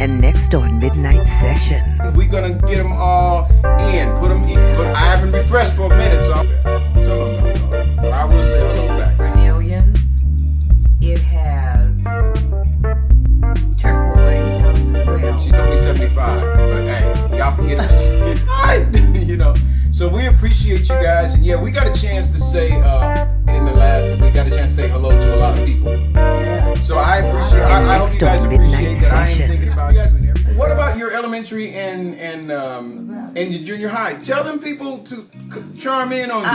and next on Midnight Session. We're gonna get them all in, put them in. But I haven't refreshed for a minute, so I will say hello back. Millions. It has turquoise house as well. She told me 75, but hey, y'all can get it. You know. So we appreciate you guys, and yeah, we got a chance to say we got a chance to say hello to a lot of people. Yeah. So I appreciate. I hope you guys appreciate that. I am thinking about you guys. What about your elementary and your junior high? Tell them people to charm in on you.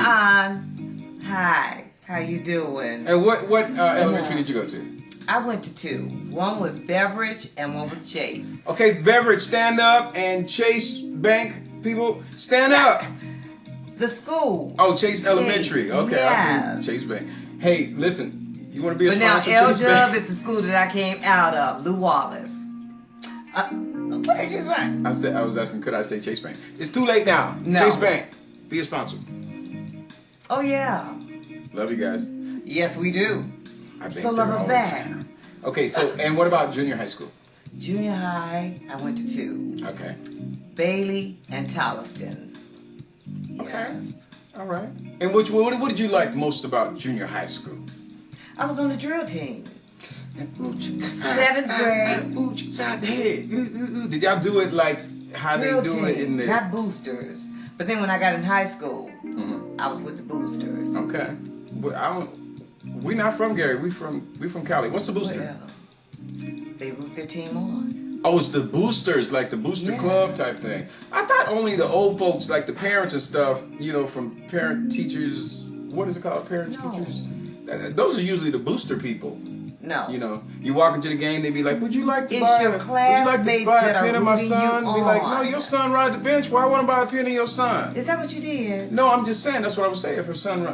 Hi. How you doing? And what elementary did you go to? I went to two. One was Beverage and one was Chase. Okay, Beverage, stand up, and Chase Bank people, stand up. The school. Oh, Chase Elementary. Okay, yes. I do Chase Bank. Hey, listen, you want to be a but now sponsor of Chase Bank? L-Dub is the school that I came out of, Lou Wallace. What did you say? I was asking, could I say Chase Bank? It's too late now. No. Chase Bank, be a sponsor. Oh yeah. Love you guys. Yes, we do. So love us all back. Okay, so and what about junior high school? Junior high, I went to two. Okay. Bailey and Tolliston. Okay. Yes. All right. And what did you like most about junior high school? I was on the drill team. Seventh grade. Ooch, side the head. Did y'all do it like how Drill they do team, it in the... not boosters. But then when I got in high school, I was with the boosters. Okay. Well, we're not from Gary. We from Cali. What's the booster? Well, they root their team on. Oh, it's the boosters, like the booster club type thing. I thought only the old folks, like the parents and stuff, you know, from parent teachers. What is it called? Parents, teachers. Those are usually the booster people. No. You know, you walk into the game, they be like, "Would you like to It's buy your classmates that a pen are of my rooting son?" you Be like, on. "No, your son ride the bench. Why wouldn't I buy a pen of your son?" Is that what you did? No, I'm just saying. That's what I would say. If her son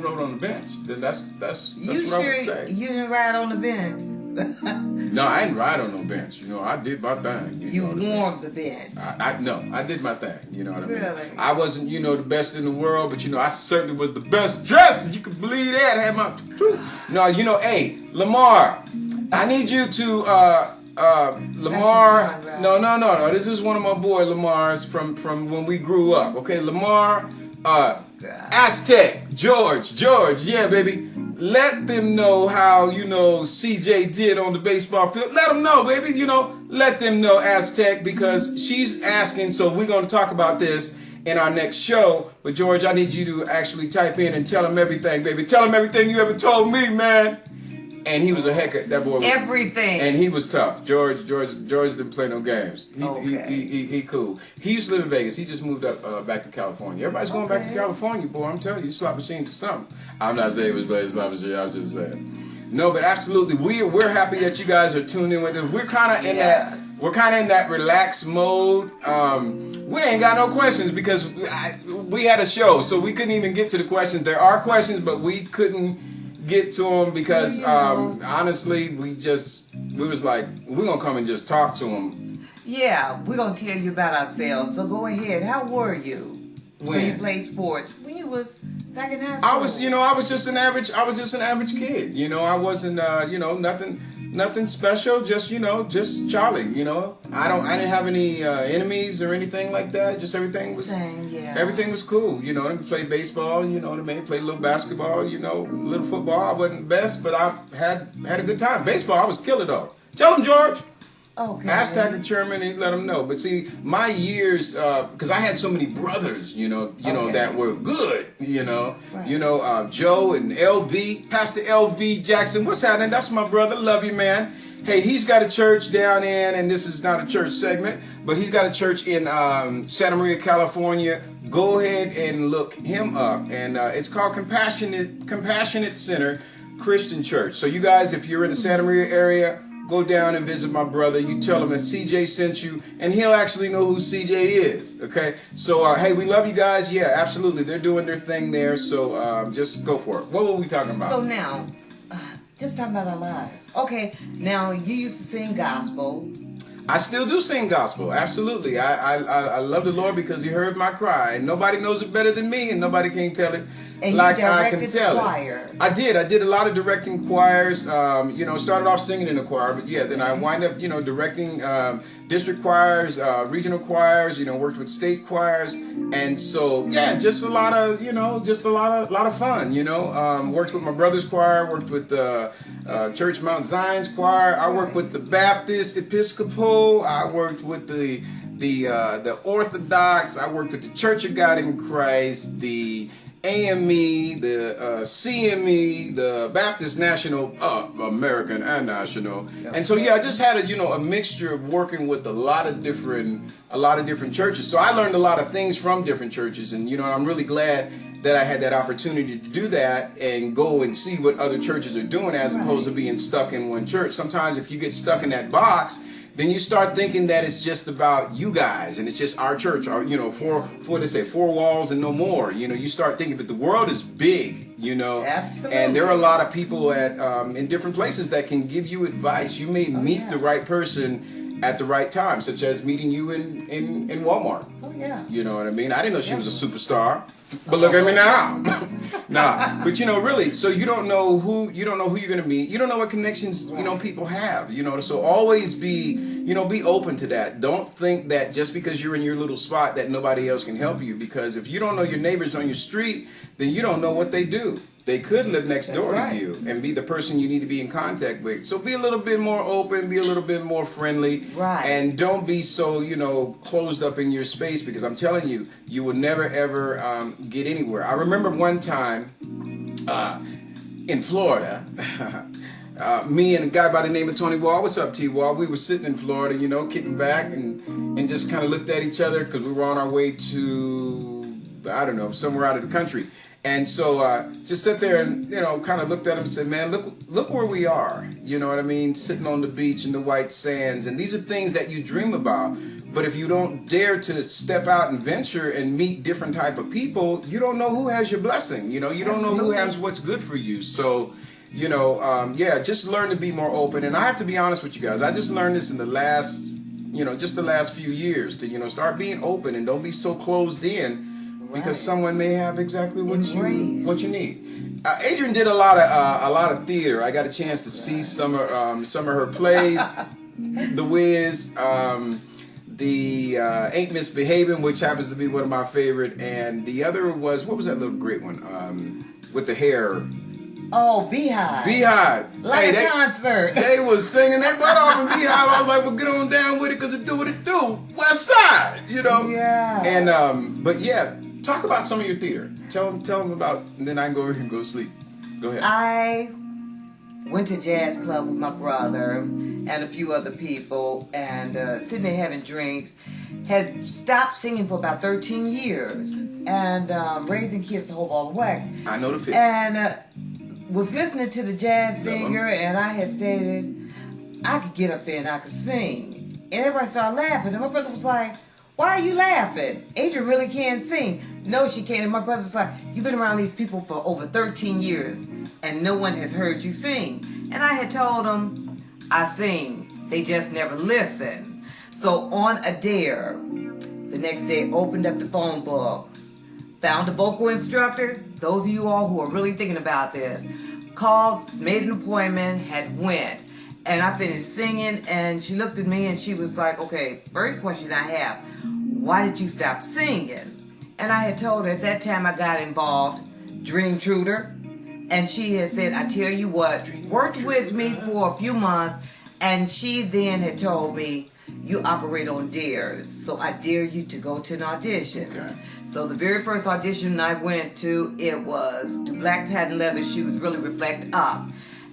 rode on the bench, then that's You what I would sure say. you didn't ride on the bench? No, I didn't ride on no bench. You know, I did my thing. You warmed the bench. I did my thing. You know what I mean? Really? I wasn't, the best in the world, but I certainly was the best dressed. You can believe that. I had my. No, hey, Lamar, I need you to Lamar. Son, right? No. This is one of my boy Lamar's from when we grew up. Okay, Lamar, Aztec, George, yeah, baby. Let them know how, CJ did on the baseball field. Let them know, baby. Let them know, Aztec, because she's asking, so we're going to talk about this in our next show. But, George, I need you to actually type in and tell him everything, baby. Tell him everything you ever told me, man. And he was a heck of that boy. Everything. And he was tough. George didn't play no games. He cool. He used to live in Vegas. He just moved up back to California. Everybody's going back to California, boy. I'm telling you, slot machine to something. I'm not saying it was bad slot machine. I was just saying. No, but absolutely, we're happy that you guys are tuned in with us. We're kind of in that relaxed mode. We ain't got no questions because we had a show, so we couldn't even get to the questions. There are questions, but we couldn't get to them because honestly we was like, we're gonna come and just talk to them. Yeah, we're gonna tell you about ourselves, so go ahead. How were you when you played sports? When you was back in high school? I was just an average kid. I wasn't nothing special, just Charlie. I didn't have any enemies or anything like that. Just everything was same, yeah. Everything was cool. We played baseball. Played a little basketball. A little football. I wasn't best, but I had a good time. Baseball, I was killer though. Tell him, George. Okay. Hashtag the chairman and let them know. But see, my years, because I had so many brothers, that were good, Right. Joe and LV, Pastor LV Jackson. What's happening? That's my brother. Love you, man. Hey, he's got a church down in, and this is not a church segment, but he's got a church in Santa Maria, California. Go ahead and look him up, and it's called Compassionate Center Christian Church. So you guys, if you're in the Santa Maria area, go down and visit my brother. You tell him that CJ sent you, and he'll actually know who CJ is. Okay? So, hey, we love you guys. Yeah, absolutely. They're doing their thing there, so just go for it. What were we talking about? So now, just talking about our lives. Okay, now you used to sing gospel. I still do sing gospel, absolutely. I love the Lord because He heard my cry. And nobody knows it better than me, and nobody can tell it And like you I can directed tell the it. choir. I did a lot of directing choirs. Started off singing in the choir, but yeah, then I wind up directing district choirs, regional choirs. Worked with state choirs, and so yeah, just a lot of lot of fun. Worked with my brother's choir, worked with the Church Mount Zion's choir. I worked with the Baptist Episcopal. I worked with the Orthodox. I worked with the Church of God in Christ, the AME, the CME, the Baptist National, American and National, and so yeah, I just had a mixture of working with a lot of different churches. So I learned a lot of things from different churches, and I'm really glad that I had that opportunity to do that and go and see what other churches are doing as opposed to being stuck in one church. Sometimes if you get stuck in that box, then you start thinking that it's just about you guys and it's just our church, or four walls and no more. You start thinking, but the world is big, Absolutely. and there are a lot of people in different places that can give you advice. You may meet the right person at the right time, such as meeting you in Walmart. Oh yeah. You know what I mean? I didn't know she was a superstar, but look at me now. Nah, but really, so you don't know who you're gonna meet. You don't know what connections people have. So always be open to that. Don't think that just because you're in your little spot that nobody else can help you. Because if you don't know your neighbors on your street, then you don't know what they do. They could live next door to you and be the person you need to be in contact with. So be a little bit more open, be a little bit more friendly, and don't be so, closed up in your space, because I'm telling you, you will never, ever get anywhere. I remember one time in Florida, me and a guy by the name of Tony Wall, what's up, T-Wall? We were sitting in Florida, kicking back and just kind of looked at each other because we were on our way to, I don't know, somewhere out of the country. And so just sat there and, kind of looked at him and said, man, look where we are. You know what I mean? Sitting on the beach in the white sands. And these are things that you dream about. But if you don't dare to step out and venture and meet different type of people, you don't know who has your blessing. You don't know who has what's good for you. So, just learn to be more open. And I have to be honest with you guys. I just learned this in the last, just the last few years to, start being open and don't be so closed in. Because someone may have exactly what you need. Adriene did a lot of theater. I got a chance to see some of her plays, The Wiz, the Ain't Misbehaving, which happens to be one of my favorite, and the other was, what was that little great one with the hair? Oh, Beehive. Like a concert. They was singing their butt off in Beehive. I was like, well, get on down with it because it do what it do. West Side, Yeah. And but yeah. Talk about some of your theater. Tell them about, and then I can go over here and go sleep. Go ahead. I went to jazz club with my brother and a few other people, and sitting there having drinks. Had stopped singing for about 13 years, and raising kids to whole ball of wax. I know the feeling. And was listening to the jazz singer, and I had stated I could get up there and I could sing, and everybody started laughing. And my brother was like, "Why are you laughing? Adriene really can't sing." No, she can't. And my brother's like, "You've been around these people for over 13 years and no one has heard you sing." And I had told them, I sing. They just never listen. So on a dare, the next day opened up the phone book, found a vocal instructor. Those of you all who are really thinking about this, called, made an appointment, had went. And I finished singing, and she looked at me and she was like, "Okay, first question I have, why did you stop singing?" And I had told her at that time I got involved, Dream Truder. And she had said, "I tell you what," worked with me for a few months. And she then had told me, "You operate on dares, so I dare you to go to an audition." Okay. So the very first audition I went to, it was, "Do black patent leather shoes really reflect up?"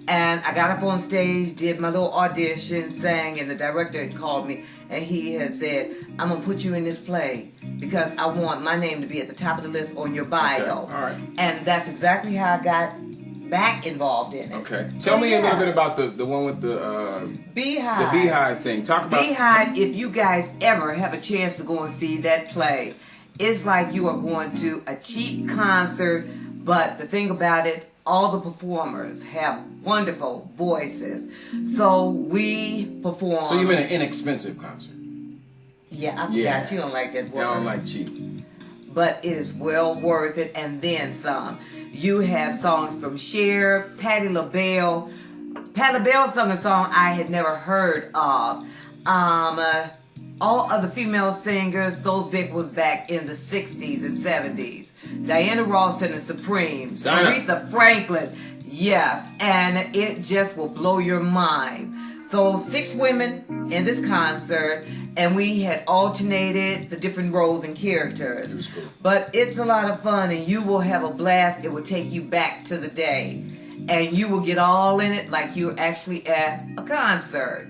And I got up on stage, did my little audition, sang, and the director had called me, and he had said, "I'm going to put you in this play because I want my name to be at the top of the list on your bio." Okay. All right. And that's exactly how I got back involved in it. Okay. Tell me a little bit about the one with the Beehive. The Beehive thing. Talk about Beehive. If you guys ever have a chance to go and see that play, it's like you are going to a cheap concert, but the thing about it, all the performers have wonderful voices. So we perform. So you mean an inexpensive concert? Yeah, I forgot. You don't like that word. I don't like cheap. but it is well worth it and then some. You have songs from Cher, Patti LaBelle. Patti LaBelle sung a song I had never heard of. All of the female singers, those big was back in the 60s and 70s. Diana Ross and the Supremes. Aretha Franklin. Yes, and it just will blow your mind. So 6 women in this concert, and we had alternated the different roles and characters. It was cool. But it's a lot of fun, and you will have a blast. It will take you back to the day. And you will get all in it like you're actually at a concert.